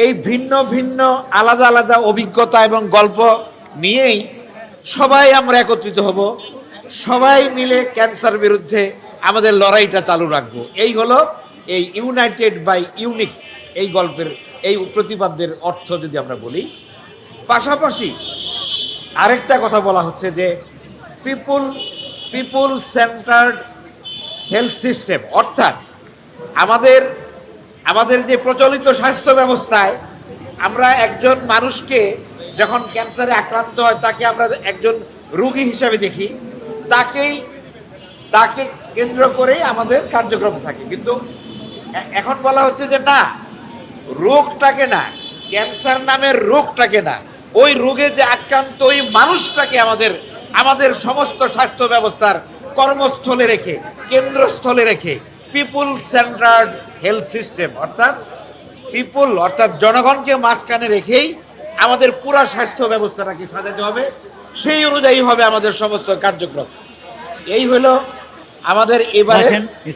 এই ভিন্ন ভিন্ন আলাদা আলাদা অভিজ্ঞতা এবং গল্প নিয়েই সবাই আমরা একত্রিত হব, সবাই মিলে ক্যান্সার বিরুদ্ধে আমাদের লড়াইটা চালু রাখবো। এই হলো এই ইউনাইটেড বাই ইউনিক এই গল্পের এই প্রতিপাদ্যের অর্থ যদি আমরা বলি। পাশাপাশি আরেকটা কথা বলা হচ্ছে যে পিপুল সেন্টার্ড হেলথ সিস্টেম, অর্থাৎ আমাদের আমাদের যে প্রচলিত স্বাস্থ্য ব্যবস্থায় আমরা একজন মানুষকে যখন ক্যান্সারে আক্রান্ত হয় তাকে আমরা একজন রোগী হিসাবে দেখি, তাকে কেন্দ্র করে আমাদের কার্যক্রম থাকে। কিন্তু এখন বলা হচ্ছে যে না, রোগটাকে না, ক্যান্সার নামের রোগটাকে না, ওই রোগে যে আক্রান্ত ওই মানুষটাকে আমাদের সমস্ত স্বাস্থ্য ব্যবস্থার কর্মস্থলে রেখে, কেন্দ্রস্থলে রেখে পিপুল সেন্টার্ড হেলথ সিস্টেম, অর্থাৎ জনগণকে মাঝখানে রেখেই আমাদের পুরা স্বাস্থ্য ব্যবস্থাটাকে সাজাতে হবে। সেই অনুযায়ী হবে আমাদের সমস্ত কার্যক্রম। এই হলো আমাদের এবারে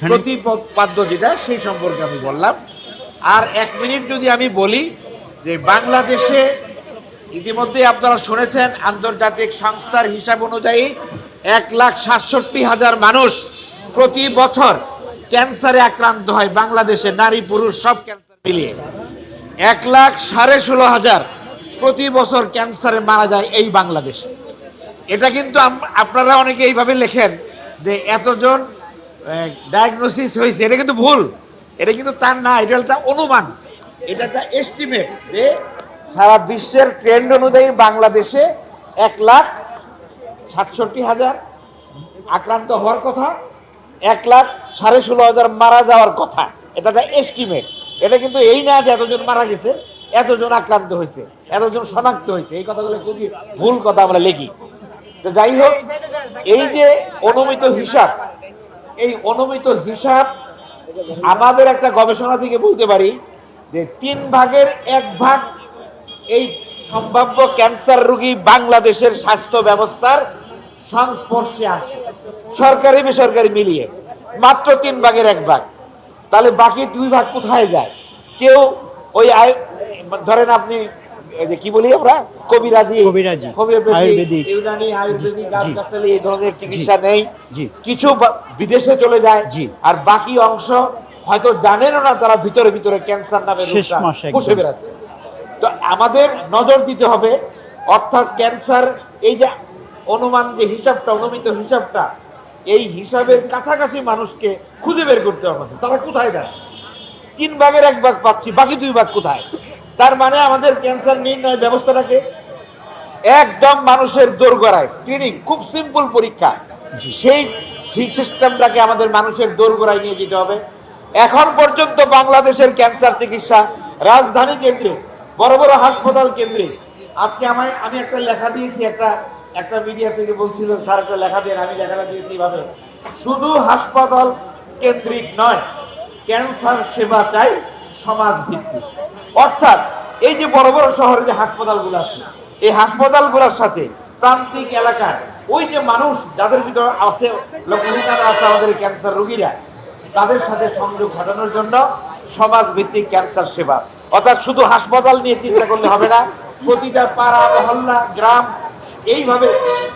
প্রতিপাদ্য যেটা, সেই সম্পর্কে আমি বললাম। আর 1 মিনিট যদি আমি বলি যে বাংলাদেশে ইতিমধ্যে আপনারা শুনেছেন আন্তর্জাতিক সংস্থার হিসাব অনুযায়ী 1,67,000 মানুষ প্রতি বছর ক্যান্সারে আক্রান্ত হয় বাংলাদেশে, নারী পুরুষ সব ক্যান্সার মিলিয়ে 1,16,500 প্রতি বছর ক্যান্সারে মারা যায় এই বাংলাদেশে। এটা কিন্তু আপনারা অনেকে এইভাবে লেখেন যে এতজন ডায়াগনোসিস হয়েছে, এটা কিন্তু ভুল। এটা কিন্তু তার না, এটা একটা অনুমান, এটা একটা এস্টিমেট যে সারা বিশ্বের ট্রেন্ড অনুযায়ী বাংলাদেশে 1,67,000 আক্রান্ত হওয়ার কথা, 1,16,500 মারা যাওয়ার কথা। এটা একটা এস্টিমেট। এটা কিন্তু এই না যে এতজন মারা গেছে, এতজন আক্রান্ত হয়েছে, এতজন শনাক্ত হয়েছে। এই কথাগুলো খুবই ভুল কথা আমরা লিখি। তো যাই হোক, এই যে অনুমিত হিসাব, এই অনুমিত হিসাব আমাদের একটা গবেষণা থেকে বলতে পারি যে 3 ভাগের 1 ভাগ এই সম্ভাব্য ক্যান্সার রোগী বাংলাদেশের স্বাস্থ্য ব্যবস্থার সংস্পর্শে আসে, সরকারি বেসরকারি মিলিয়ে মাত্র 3 ভাগের 1 ভাগ। তাহলে বাকি 2 ভাগ কোথায় যায়? কেউ ওই ধরেন আপনি কি বলি আমরা, কবিরাজি, হোমিওপ্যাথি, ইউনানি, আয়ুর্বেদিক, গাছগাছালি এই ধরনের চিকিৎসা নেই, কিছু বিদেশে চলে যায়, আর বাকি অংশ হয়তো জানেনও না তারা ভিতরে ভিতরে ক্যান্সার নামে পুষে বেড়াচ্ছে। তো আমাদের নজর দিতে হবে, অর্থাৎ ক্যান্সার এই যে অনুমান যে হিসাবটা, অনুমিত হিসাবটা, এই হিসাবের কাছাকাছি মানুষকে খুঁজে বের করতে হবে। তারা কোথায় যায়? 3 ভাগের 1 ভাগ পাচ্ছি, বাকি 2 ভাগ কোথায়? তার মানে আমাদের ক্যান্সার নির্ণয় ব্যবস্থাটাকে একদম মানুষের দোরগোড়ায়, স্ক্রিনিং, খুব সিম্পল পরীক্ষা, সেই সিস্টেমটাকে আমাদের মানুষের দোরগোড়ায় নিয়ে যেতে হবে। এখন পর্যন্ত বাংলাদেশের ক্যান্সার চিকিৎসা রাজধানী কেন্দ্রে, বড় বড় হাসপাতাল কেন্দ্রে, আজকে আমি একটা লেখা দিয়েছি, একটা মিডিয়া থেকে বলছিল স্যার একটা লেখা দেন, আমি লেখাটা দিয়েছি এইভাবে, শুধু হাসপাতাল কেন্দ্রিক নয়, ক্যান্সার সেবা চাই সমাজ ভিত্তিক। অর্থাৎ এই যে বড় বড় শহরে যে হাসপাতালগুলো আছে, এই হাসপাতালগুলোর সাথে প্রান্তিক এলাকার ওই যে মানুষ যাদের ভিতরে আছে, লোকজনেরা আছে, আমাদের ক্যান্সার রোগীরা, তাদের সাথে সংযোগ ঘটানোর জন্য সমাজ ভিত্তিক ক্যান্সার সেবা। অর্থাৎ শুধু হাসপাতাল নিয়ে চিন্তা করলে হবে না, প্রতিটা পাড়া, মহল্লা, গ্রাম এইভাবে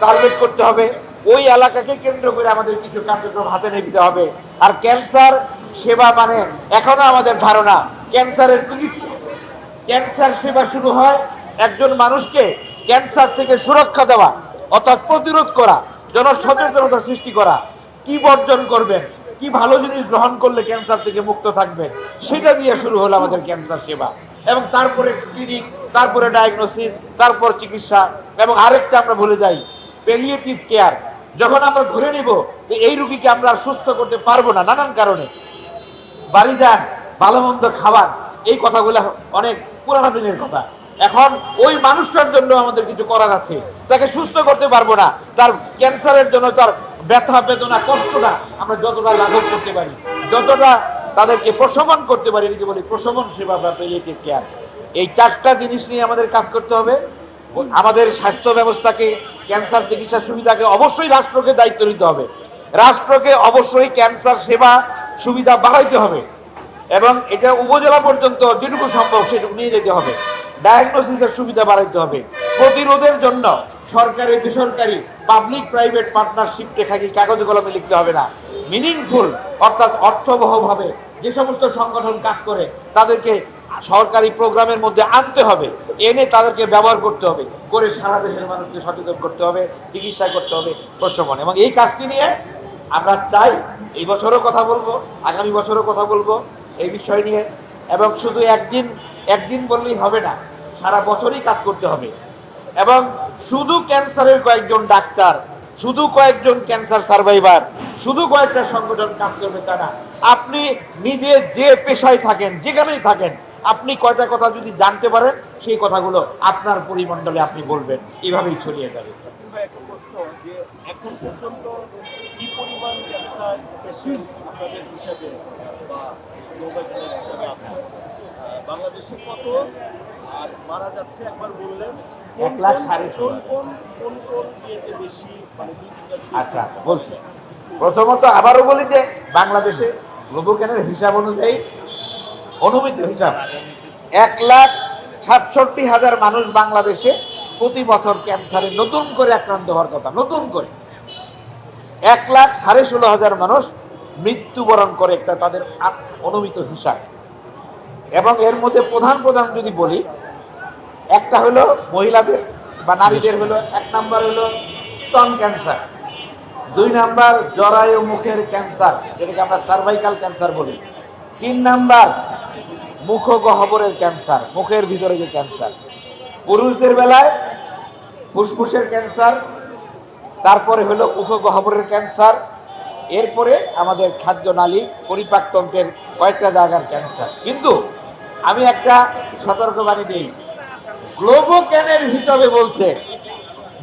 টার্গেট করতে হবে। ওই এলাকাকে কেন্দ্র করে আমাদের কিছু কার্যক্রম হাতে নিতে হবে। আর ক্যান্সার সেবা মানে এখনো আমাদের ধারণা ক্যান্সারের চিকিৎসা, ক্যান্সার সেবা শুরু হয় একজন মানুষকে ক্যান্সার থেকে সুরক্ষা দেওয়া, অর্থাৎ প্রতিরোধ করা, জনসচেতনতা সৃষ্টি করা, কি বর্জন করবেন, কি ভালো জিনিস গ্রহণ করলে ক্যান্সার থেকে মুক্ত থাকবেন, সেটা দিয়ে শুরু হলো আমাদের ক্যান্সার সেবা। এবং তারপরে স্ক্রিনিং, তারপরে ডায়াগনোসিস, তারপর চিকিৎসা। এবং আরেকটা আমরা ভুলে যাই, প্যালিয়েটিভ কেয়ার। যখন আমরা ধরে নিব যে এই রোগীকে আমরা সুস্থ করতে পারবো না নানান কারণে, বাড়ি যান, ভালো মন্দ খাবার, এই কথাগুলো অনেক পুরানো দিনের কথা। এখন ওই মানুষটার জন্য আমাদের কিছু করার আছে, তাকে সুস্থ করতে পারবো না, তার ক্যান্সারের জন্য তার ব্যথা বেদনা কষ্টটা আমরা যতটা লাঘব করতে পারি, যতটা তাদেরকে প্রশমন করতে পারি, এটাকে বলি প্রশমন সেবা বা প্যালিয়েটিভ কেয়ার। এই 4টা জিনিস নিয়ে আমাদের কাজ করতে হবে। আমাদের স্বাস্থ্য ব্যবস্থাকে, ক্যান্সার চিকিৎসা সুবিধাকে অবশ্যই রাষ্ট্রকে দায়িত্ব নিতে হবে। রাষ্ট্রকে অবশ্যই ক্যান্সার সেবা সুবিধা বাড়াইতে হবে। এবং এটা উপজেলা পর্যন্ত যেটুকু সম্ভব সেটুকু নিয়ে যেতে হবে। ডায়াগনোসিসের সুবিধা বাড়াইতে হবে। প্রতিরোধের জন্য সরকারি বেসরকারি পাবলিক প্রাইভেট পার্টনারশিপ রেখা কি কাগজে কলমে লিখতে হবে না, মিনিংফুল অর্থাৎ অর্থবহভাবে যে সমস্ত সংগঠন কাজ করে তাদেরকে সরকারি প্রোগ্রামের মধ্যে আনতে হবে, এনে তাদেরকে ব্যবহার করতে হবে, করে সারা দেশের মানুষকে সচেতন করতে হবে, চিকিৎসা করতে হবে প্রশমন। এবং এই কাজটি নিয়ে আমরা চাই এই বছরও কথা বলবো, আগামী বছরও কথা বলবো এই বিষয় নিয়ে। এবং শুধু একদিন বললেই হবে না, সারা বছরই কাজ করতে হবে। এবং শুধু ক্যান্সারের কয়েকজন ডাক্তার, শুধু কয়েকজন ক্যান্সার সার্ভাইভার, শুধু কয়েকটা সংগঠন কাজ করবে তা না। আপনি নিজে যে পেশায় থাকেন, যেখানেই থাকেন, আপনি কয়টা কথা যদি জানতে পারেন সেই কথাগুলো আপনার পরিমণ্ডলে আপনি বলবেন, এভাবেই ছড়িয়ে যাবে। একটা প্রশ্ন যে এখন পর্যন্ত কি পরিমাণ ক্যান্সার পেশেন্ট আপনাদের হিসাবে বা গ্লোবাল হিসাবে আছে, বাংলাদেশে কত, আর মারা যাচ্ছে একবার বললেন 1,16,000 ইয়েতে বেশি, মানে আচ্ছা বলছি। প্রথমত আবারও বলি যে বাংলাদেশে গ্লোবোক্যানের হিসাব অনুযায়ী, অনুমিত হিসাব, 1,67,000 মানুষ বাংলাদেশে প্রতি বছর ক্যান্সারে নতুন করে আক্রান্ত হওয়ার কথা, নতুন করে 1,16,500 মানুষ মৃত্যুবরণ করে, একটা তাদের অনুমিত হিসাব। এবং এর মধ্যে প্রধান যদি বলি, একটা হলো মহিলাদের বা নারীদের হলো, 1 নাম্বার হলো স্তন ক্যান্সার, 2 নাম্বার জরায়ু মুখের ক্যান্সার, যেটাকে আমরা সার্ভাইকাল ক্যান্সার বলি, 3 নাম্বার মুখগহ্বরের ক্যান্সার, মুখের ভিতরে যে ক্যান্সার। পুরুষদের বেলায় ফুসফুসের ক্যান্সার, তারপরে হলো মুখগহ্বরের ক্যান্সার, এরপরে আমাদের খাদ্য নালী পরিপাকতন্ত্রের কয়েকটা জায়গার ক্যান্সার। কিন্তু আমি একটা সতর্কবাণী দিই, গ্লোবোক্যানের হিসাবে বলছে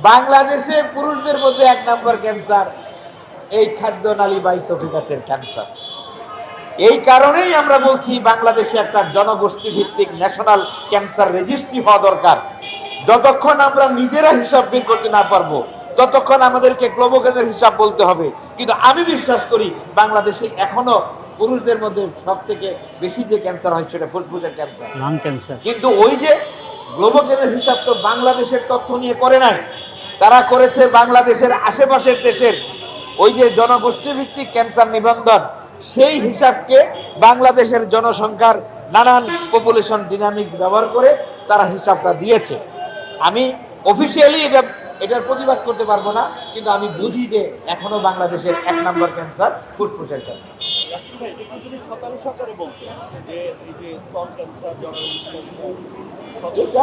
বাংলাদেশে পুরুষদের মধ্যে 1 নম্বর ক্যান্সার এই খাদ্য নালী বা ইসোফেগাসের ক্যান্সার। এই কারণেই আমরা বলছি বাংলাদেশে একটা জনগোষ্ঠী ভিত্তিক ন্যাশনাল ক্যান্সার রেজিস্ট্রি হওয়া দরকার। যতক্ষণ আমরা নিজেরা হিসাব বের করতে না পারবো ততক্ষণ আমাদেরকে গ্লোবোক্যানের হিসাব বলতে হবে। কিন্তু আমি বিশ্বাস করি বাংলাদেশে এখনো পুরুষদের মধ্যে সব থেকে বেশি যে ক্যান্সার হয় সেটা ফুসফুসের ক্যান্সার, লাং ক্যান্সার। কিন্তু ওই যে গ্লোবোক্যানের হিসাব তো বাংলাদেশের তথ্য নিয়ে করে নাই, তারা করেছে বাংলাদেশের আশেপাশের দেশের ওই যে জনগোষ্ঠী ভিত্তিক ক্যান্সার নিবন্ধন, সেই হিসাবকে বাংলাদেশের জনসংখ্যার নানান পপুলেশন ডিনামিক্স ব্যবহার করে তারা হিসাবটা দিয়েছে। আমি অফিসিয়ালি এটার প্রতিবাদ করতে পারবো না, কিন্তু আমি বুঝি যে এখনো বাংলাদেশের 1 নম্বর ক্যান্সার ফুসফুসের ক্যান্সার। যদি শতাংশ করে বলতে যে এই যে স্তন ক্যান্সার, জরায়ু ক্যান্সার, এটা